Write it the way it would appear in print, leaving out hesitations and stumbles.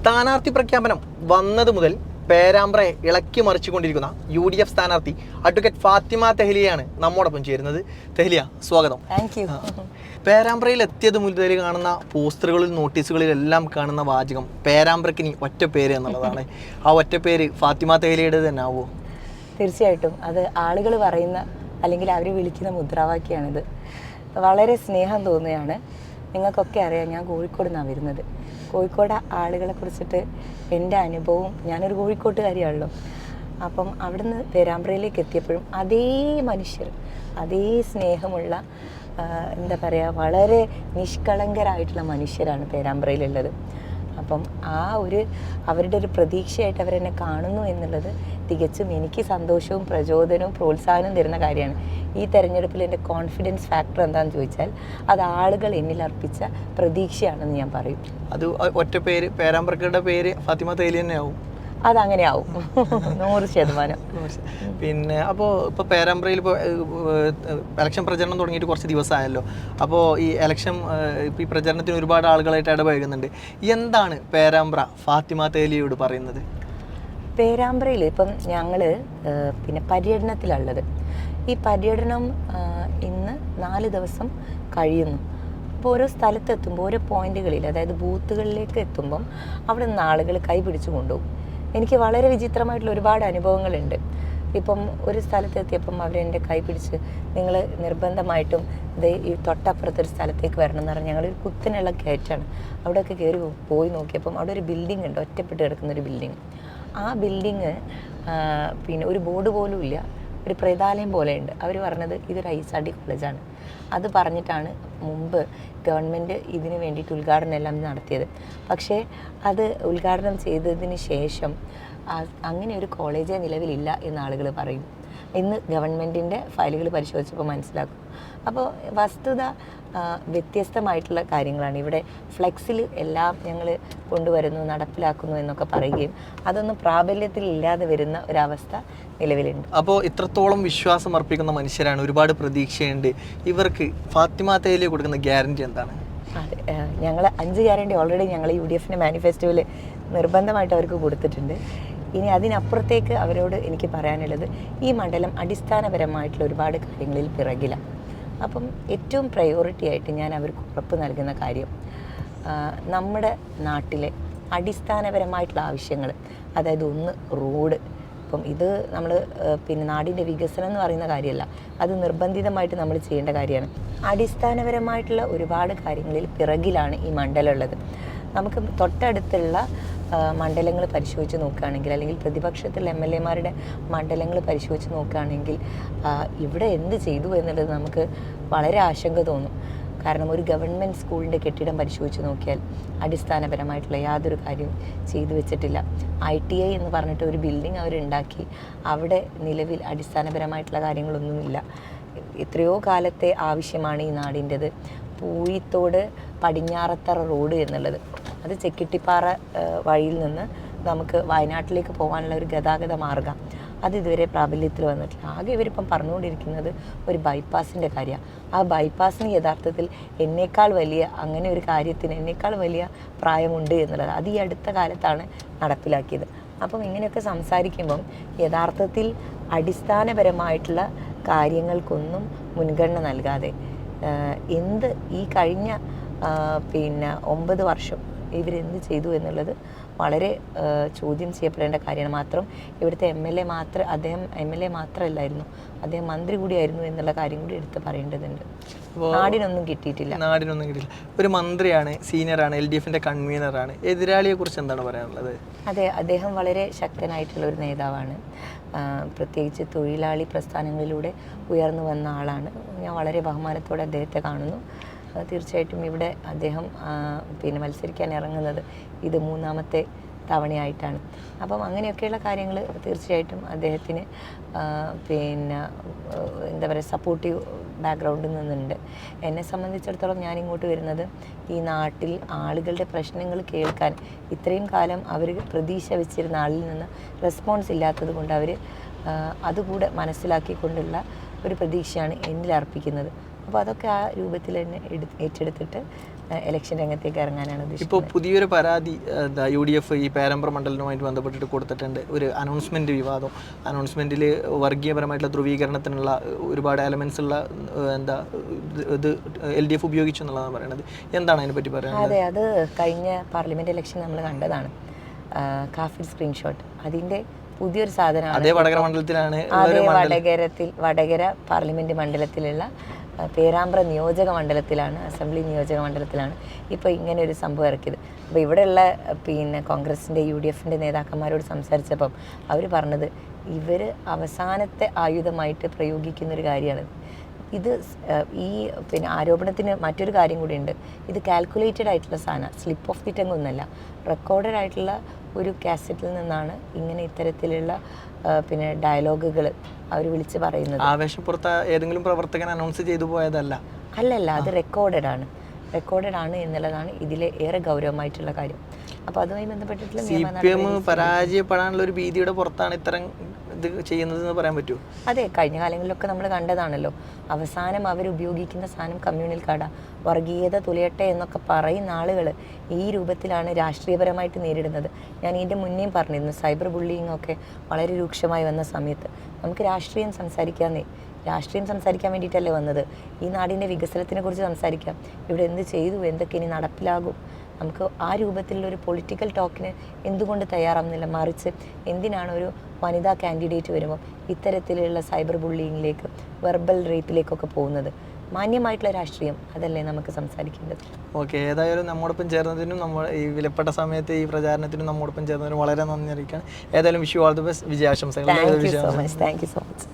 സ്ഥാനാർത്ഥി പ്രഖ്യാപനം വന്നത് മുതൽ പേരാമ്പ്രയെ ഇളക്കി മറിച്ചുകൊണ്ടിരിക്കുന്ന UDF സ്ഥാനാർത്ഥി അഡ്വക്കേറ്റ് ഫാത്തിമ തെഹ്ലിയാണ് നമ്മോടൊപ്പം ചേരുന്നത്. തെഹ്ലിയ, സ്വാഗതം. പേരാമ്പ്രയിൽ എത്തിയത് മുതൽ കാണുന്ന പോസ്റ്ററുകളിൽ നോട്ടീസുകളിലെല്ലാം കാണുന്ന വാചകം പേരാമ്പ്രക്കിനി ഒറ്റ പേര് എന്നുള്ളതാണ്. ആ ഒറ്റ പേര് ഫാത്തിമ തെഹ്ലിയുടെ തന്നെ ആവുമോ? തീർച്ചയായിട്ടും അത് ആളുകൾ പറയുന്ന അല്ലെങ്കിൽ അവർ വിളിക്കുന്ന മുദ്രാവാക്യമാണിത്. വളരെ സ്നേഹം തോന്നുകയാണ്. നിങ്ങൾക്കൊക്കെ അറിയാം, ഞാൻ കോഴിക്കോട് നിന്നാണ് വരുന്നത്. കോഴിക്കോട് ആളുകളെ കുറിച്ചിട്ട് എൻ്റെ അനുഭവം, ഞാനൊരു കോഴിക്കോട്ടുകാരിയാണല്ലോ. അപ്പം അവിടുന്ന് പേരാമ്പ്രയിലേക്ക് എത്തിയപ്പോഴും അതേ മനുഷ്യർ, അതേ സ്നേഹമുള്ള, എന്താ പറയുക, വളരെ നിഷ്കളങ്കരായിട്ടുള്ള മനുഷ്യരാണ് പേരാമ്പ്രയിലുള്ളത്. അപ്പം അവരുടെ ഒരു പ്രതീക്ഷയായിട്ട് അവരെന്നെ കാണുന്നു എന്നുള്ളത് തികച്ചും എനിക്ക് സന്തോഷവും പ്രചോദനവും പ്രോത്സാഹനവും തരുന്ന കാര്യമാണ്. ഈ തെരഞ്ഞെടുപ്പിൽ എൻ്റെ കോൺഫിഡൻസ് ഫാക്ടർ എന്താണെന്ന് ചോദിച്ചാൽ അത് ആളുകൾ എന്നിൽ അർപ്പിച്ച പ്രതീക്ഷയാണെന്ന് ഞാൻ പറയും. അത് ഒറ്റ പേര്, പേരാമ്പ്രക്കയുടെ പേര് ഫാത്തിമ തെഹ്ലി തന്നെ ആവും. അതങ്ങനെ ആവും, 100%. പിന്നെ ഇപ്പോൾ പേരാമ്പ്രയിൽ ഇലക്ഷൻ പ്രചരണം തുടങ്ങിയിട്ട് കുറച്ച് ദിവസമായല്ലോ. അപ്പോൾ ഈ ഈ പ്രചരണത്തിന് ഒരുപാട് ആളുകളായിട്ട് ഇടപഴകുന്നുണ്ട്. എന്താണ് പേരാമ്പ്ര ഫാത്തിമ തെഹ്ലിയോട് പറയുന്നത്? പേരാമ്പ്രയിൽ ഇപ്പം ഞങ്ങൾ പര്യടനത്തിലുള്ളത്. ഈ പര്യടനം ഇന്ന് 4 ദിവസം കഴിയുന്നു. അപ്പോൾ ഓരോ സ്ഥലത്തെത്തുമ്പോൾ, ഓരോ പോയിന്റുകളിൽ, അതായത് ബൂത്തുകളിലേക്ക് എത്തുമ്പം അവിടെ നിന്ന് ആളുകൾ കൈ പിടിച്ചു കൊണ്ടുപോകും. എനിക്ക് വളരെ വിചിത്രമായിട്ടുള്ള ഒരുപാട് അനുഭവങ്ങളുണ്ട്. ഇപ്പം ഒരു സ്ഥലത്തെത്തിയപ്പം അവരെൻ്റെ കൈ പിടിച്ച് നിങ്ങൾ നിർബന്ധമായിട്ടും ഈ തൊട്ടപ്പുറത്തൊരു സ്ഥലത്തേക്ക് വരണം എന്ന് പറഞ്ഞാൽ ഞങ്ങളൊരു കുത്തിനുള്ള കയറ്റാണ്. അവിടെയൊക്കെ കയറി പോയി നോക്കിയപ്പം അവിടെ ഒരു ബിൽഡിംഗ് ഉണ്ട്, ഒറ്റപ്പെട്ട് കിടക്കുന്നൊരു ബിൽഡിങ്. ആ ബിൽഡിങ് ഒരു ബോർഡ് പോലും ഇല്ല, ഒരു പ്രേതാലയം പോലെയുണ്ട്. അവർ പറഞ്ഞത് ഇതൊരു ISRD കോളേജാണ്. അത് പറഞ്ഞിട്ടാണ് മുമ്പ് ഗവൺമെൻറ് ഇതിന് വേണ്ടിയിട്ട് ഉദ്ഘാടനം എല്ലാം നടത്തിയത്. പക്ഷേ അത് ഉദ്ഘാടനം ചെയ്തതിന് ശേഷം അങ്ങനെ ഒരു കോളേജേ നിലവിലില്ല എന്ന് ആളുകൾ പറയും. ഇന്ന് ഗവൺമെൻറ്റിൻ്റെ ഫയലുകൾ പരിശോധിച്ചപ്പോൾ മനസ്സിലാക്കും. അപ്പോൾ വസ്തുത വ്യത്യസ്തമായിട്ടുള്ള കാര്യങ്ങളാണ്. ഇവിടെ ഫ്ലെക്സിൽ എല്ലാം ഞങ്ങൾ കൊണ്ടുവരുന്നു, നടപ്പിലാക്കുന്നു എന്നൊക്കെ പറയുകയും അതൊന്നും പ്രാബല്യത്തിൽ ഇല്ലാതെ വരുന്ന ഒരവസ്ഥ നിലവിലുണ്ട്. അപ്പോൾ ഇത്രത്തോളം വിശ്വാസം അർപ്പിക്കുന്ന മനുഷ്യരാണ്, ഒരുപാട് പ്രതീക്ഷയുണ്ട്. ഇവർക്ക് ഫാത്തിമ തെഹ്ലി കൊടുക്കുന്ന ഗ്യാരണ്ടി എന്താണ്? അതെ, ഞങ്ങൾ 5 ഗ്യാരണ്ടി ഓൾറെഡി ഞങ്ങൾ UDFൻ്റെ മാനിഫെസ്റ്റോയിൽ നിർബന്ധമായിട്ട് അവർക്ക് കൊടുത്തിട്ടുണ്ട്. ഇനി അതിനപ്പുറത്തേക്ക് അവരോട് എനിക്ക് പറയാനുള്ളത്, ഈ മണ്ഡലം അടിസ്ഥാനപരമായിട്ടുള്ള ഒരുപാട് കാര്യങ്ങളിൽ പിറകിലാണ്. അപ്പം ഏറ്റവും പ്രയോറിറ്റി ആയിട്ട് ഞാൻ അവർക്ക് ഉറപ്പ് നൽകുന്ന കാര്യം, നമ്മുടെ നാട്ടിലെ അടിസ്ഥാനപരമായിട്ടുള്ള ആവശ്യങ്ങൾ, അതായത് ഒന്ന് റോഡ്. ഇപ്പം ഇത് നമ്മൾ നാടിൻ്റെ വികസനം എന്ന് പറയുന്ന കാര്യമല്ല, അത് നിർബന്ധിതമായിട്ട് നമ്മൾ ചെയ്യേണ്ട കാര്യമാണ്. അടിസ്ഥാനപരമായിട്ടുള്ള ഒരുപാട് കാര്യങ്ങളിൽ പിറകിലാണ് ഈ മണ്ഡലം ഉള്ളത്. നമുക്ക് തൊട്ടടുത്തുള്ള മണ്ഡലങ്ങൾ പരിശോധിച്ച് നോക്കുകയാണെങ്കിൽ, അല്ലെങ്കിൽ പ്രതിപക്ഷത്തുള്ള MLA-മാരുടെ മണ്ഡലങ്ങൾ പരിശോധിച്ച് നോക്കുകയാണെങ്കിൽ ഇവിടെ എന്ത് ചെയ്തു എന്നുള്ളത് നമുക്ക് വളരെ ആശങ്ക തോന്നും. കാരണം ഒരു ഗവൺമെൻറ് സ്കൂളിൻ്റെ കെട്ടിടം പരിശോധിച്ച് നോക്കിയാൽ അടിസ്ഥാനപരമായിട്ടുള്ള യാതൊരു കാര്യവും ചെയ്തു വെച്ചിട്ടില്ല. ITI എന്ന് പറഞ്ഞിട്ട് ഒരു ബിൽഡിംഗ് അവരുണ്ടാക്കി, അവിടെ നിലവിൽ അടിസ്ഥാനപരമായിട്ടുള്ള കാര്യങ്ങളൊന്നുമില്ല. എത്രയോ കാലത്തെ ആവശ്യമാണ് ഈ നാടിൻ്റെത്. പൂയിത്തോട് പടിഞ്ഞാറത്തറ റോഡ് എന്നുള്ളത്, അത് ചെക്കിട്ടിപ്പാറ വഴിയിൽ നിന്ന് നമുക്ക് വയനാട്ടിലേക്ക് പോകാനുള്ള ഒരു ഗതാഗത മാർഗ്ഗം, അത് ഇതുവരെ പ്രാബല്യത്തിൽ വന്നിട്ടില്ല. ആകെ ഇവരിപ്പം പറഞ്ഞുകൊണ്ടിരിക്കുന്നത് ഒരു ബൈപ്പാസിൻ്റെ കാര്യമാണ്. ആ ബൈപ്പാസിന് യഥാർത്ഥത്തിൽ അങ്ങനെ ഒരു കാര്യത്തിന് എന്നേക്കാൾ വലിയ പ്രായമുണ്ട് എന്നുള്ളത് അത് ഈ അടുത്ത കാലത്താണ് നടപ്പിലാക്കിയത്. അപ്പം ഇങ്ങനെയൊക്കെ സംസാരിക്കുമ്പം യഥാർത്ഥത്തിൽ അടിസ്ഥാനപരമായിട്ടുള്ള കാര്യങ്ങൾക്കൊന്നും മുൻഗണന നൽകാതെ ഈ കഴിഞ്ഞ 9 വർഷം ഇവരെന്ത് ചെയ്തു എന്നുള്ളത് വളരെ ചോദ്യം ചെയ്യപ്പെടേണ്ട കാര്യമാണ്. മാത്രം ഇവിടുത്തെ അദ്ദേഹം MLA മാത്രമല്ലായിരുന്നു, അദ്ദേഹം മന്ത്രി കൂടിയായിരുന്നു എന്നുള്ള കാര്യം കൂടി എടുത്ത് പറയേണ്ടതുണ്ട്. നാടിനൊന്നും കിട്ടിയിട്ടില്ല. ഒരു മന്ത്രിയാണ്, സീനിയറാണ്, LDFൻ്റെ കൺവീനറാണ്. എതിരാളിയെ കുറിച്ച് എന്താണ് പറയാനുള്ളത്? അതെ, അദ്ദേഹം വളരെ ശക്തനായിട്ടുള്ള ഒരു നേതാവാണ്. പ്രത്യേകിച്ച് തൊഴിലാളി പ്രസ്ഥാനങ്ങളിലൂടെ ഉയർന്നു വന്ന ആളാണ്. ഞാൻ വളരെ ബഹുമാനത്തോടെ അദ്ദേഹത്തെ കാണുന്നു. തീർച്ചയായിട്ടും ഇവിടെ അദ്ദേഹം മത്സരിക്കാൻ ഇറങ്ങുന്നത് ഇത് 3ാമത്തെ തവണയായിട്ടാണ്. അപ്പം അങ്ങനെയൊക്കെയുള്ള കാര്യങ്ങൾ തീർച്ചയായിട്ടും അദ്ദേഹത്തിന് എന്താ പറയുക, സപ്പോർട്ടീവ് ബാക്ക്ഗ്രൗണ്ടിൽ നിന്നുണ്ട്. എന്നെ സംബന്ധിച്ചിടത്തോളം ഞാനിങ്ങോട്ട് വരുന്നത് ഈ നാട്ടിൽ ആളുകളുടെ പ്രശ്നങ്ങൾ കേൾക്കാൻ, ഇത്രയും കാലം അവർ പ്രതീക്ഷ വെച്ചിരുന്ന ആളിൽ നിന്ന് റെസ്പോൺസ് ഇല്ലാത്തത് കൊണ്ട് അവർ അതുകൂടെ മനസ്സിലാക്കിക്കൊണ്ടുള്ള ഒരു പ്രതീക്ഷയാണ് എന്നിൽ അർപ്പിക്കുന്നത്. അപ്പോൾ അതൊക്കെ ആ രൂപത്തിൽ തന്നെ ഏറ്റെടുത്തിട്ട് ഇലക്ഷൻ രംഗത്തേക്ക് ഇറങ്ങാനാണ് ഉദ്ദേശിക്കുന്നത്. ഇപ്പോൾ പുതിയൊരു പരാതി UDF ഈ പേരാമ്പ്ര മണ്ഡലവുമായിട്ട് ബന്ധപ്പെട്ടിട്ട് കൊടുത്തിട്ടുണ്ട്. ഒരു അനൗൺസ്മെൻറ്റ് വിവാദം. അനൗൺസ്മെൻറ്റിൽ വർഗീയപരമായിട്ടുള്ള ധ്രുവീകരണത്തിനുള്ള ഒരുപാട് എലമെൻസ് ഉള്ള ഇത് LDF ഉപയോഗിച്ചു എന്നുള്ളതാണ് പറയുന്നത്. എന്താണ് അതിനെപ്പറ്റി പറയുന്നത്? അതെ, അത് കഴിഞ്ഞ പാർലമെൻറ്റ് ഇലക്ഷൻ നമ്മൾ കണ്ടതാണ്. കാഫിർ സ്ക്രീൻഷോട്ട് അതിൻ്റെ പുതിയൊരു സാധനമാണ്. അതേ വടകര മണ്ഡലത്തിലാണ്. അതേ വടകര പാർലമെൻറ്റ് മണ്ഡലത്തിലുള്ള പേരാമ്പ്ര നിയോജക മണ്ഡലത്തിലാണ്, അസംബ്ലി നിയോജക മണ്ഡലത്തിലാണ് ഇപ്പോൾ ഇങ്ങനെ ഒരു സംഭവം ഇറക്കിയത്. അപ്പോൾ ഇവിടെയുള്ള കോൺഗ്രസിൻ്റെ UDFൻ്റെ നേതാക്കന്മാരോട് സംസാരിച്ചപ്പം അവർ പറഞ്ഞത് ഇവർ അവസാനത്തെ ആയുധമായിട്ട് പ്രയോഗിക്കുന്നൊരു കാര്യമാണ് ഇത്. ഈ ആരോപണത്തിന് മറ്റൊരു കാര്യം കൂടിയുണ്ട്. ഇത് കാൽക്കുലേറ്റഡ് ആയിട്ടുള്ള സാധനം, സ്ലിപ്പ് ഓഫ് ദി ടങ് ഒന്നല്ല, റെക്കോർഡഡ് ആയിട്ടുള്ള ഒരു കാസറ്റിൽ നിന്നാണ് ഇങ്ങനെ ഇത്തരത്തിലുള്ള ഡയലോഗുകൾ അവർ വിളിച്ച് പറയുന്നത്. ആവേശപ്പുറത്ത് ഏതെങ്കിലും പ്രവർത്തകൻ അനൗൺസ് ചെയ്തു പോയതല്ല. അല്ലല്ല, അത് റെക്കോർഡഡ് ആണ് എന്നുള്ളതാണ് ഇതിലെ ഏറെ ഗൗരവമായിട്ടുള്ള കാര്യം. അപ്പോൾ അതുമായി ബന്ധപ്പെട്ടിട്ടുള്ള CPM പരാജയപ്പെടാനുള്ള ഒരു ഭീതിയുടെ പുറത്താണ് ഇത്തരം ഇത് ചെയ്യുന്നതെന്ന് പറയാൻ പറ്റുമോ? അതെ, കഴിഞ്ഞ കാലങ്ങളിലൊക്കെ നമ്മൾ കണ്ടതാണല്ലോ. അവസാനം അവരുപയോഗിക്കുന്ന സാധനം കമ്മ്യൂണൽ കാർഡാ. വർഗീയത തുലയട്ടെ എന്നൊക്കെ പറയുന്ന ആളുകൾ ഈ രൂപത്തിലാണ് രാഷ്ട്രീയപരമായിട്ട് നേരിടുന്നത്. ഞാൻ ഇതിൻ്റെ മുന്നേയും പറഞ്ഞിരുന്നു, സൈബർ ബുള്ളിങ് ഒക്കെ വളരെ രൂക്ഷമായി വന്ന സമയത്ത് നമുക്ക് രാഷ്ട്രീയം സംസാരിക്കാൻ വേണ്ടിയിട്ടല്ലേ വന്നത്. ഈ നാടിൻ്റെ വികസനത്തിനെ കുറിച്ച് സംസാരിക്കാം. ഇവിടെ എന്ത് ചെയ്തു, എന്തൊക്കെ ഇനി നടപ്പിലാകും. നമുക്ക് ആ രൂപത്തിലുള്ള ഒരു പൊളിറ്റിക്കൽ ടോക്കിന് എന്തുകൊണ്ട് തയ്യാറാവുന്നില്ല? മറിച്ച് എന്തിനാണ് ഒരു വനിതാ കാൻഡിഡേറ്റ് വരുമ്പോൾ ഇത്തരത്തിലുള്ള സൈബർ ബുള്ളിങ്ങിലേക്ക്, വെർബൽ റേപ്പിലേക്കൊക്കെ പോകുന്നത്? മാന്യമായിട്ടുള്ള രാഷ്ട്രീയം അതല്ലേ നമുക്ക് സംസാരിക്കേണ്ടത്. ഓക്കെ, ഏതായാലും നമ്മോടൊപ്പം ചേർന്നതിനും ഈ വിലപ്പെട്ട സമയത്ത് ഈ പ്രചാരണത്തിനും നമ്മോടൊപ്പം ചേർന്നതിനും വളരെ നന്ദി അറിയിക്കുകയാണ്. ഏതായാലും വിഷു ഓൾ ദി ബെസ്റ്റ്, വിജയാശംസകൾ. Thank you so much.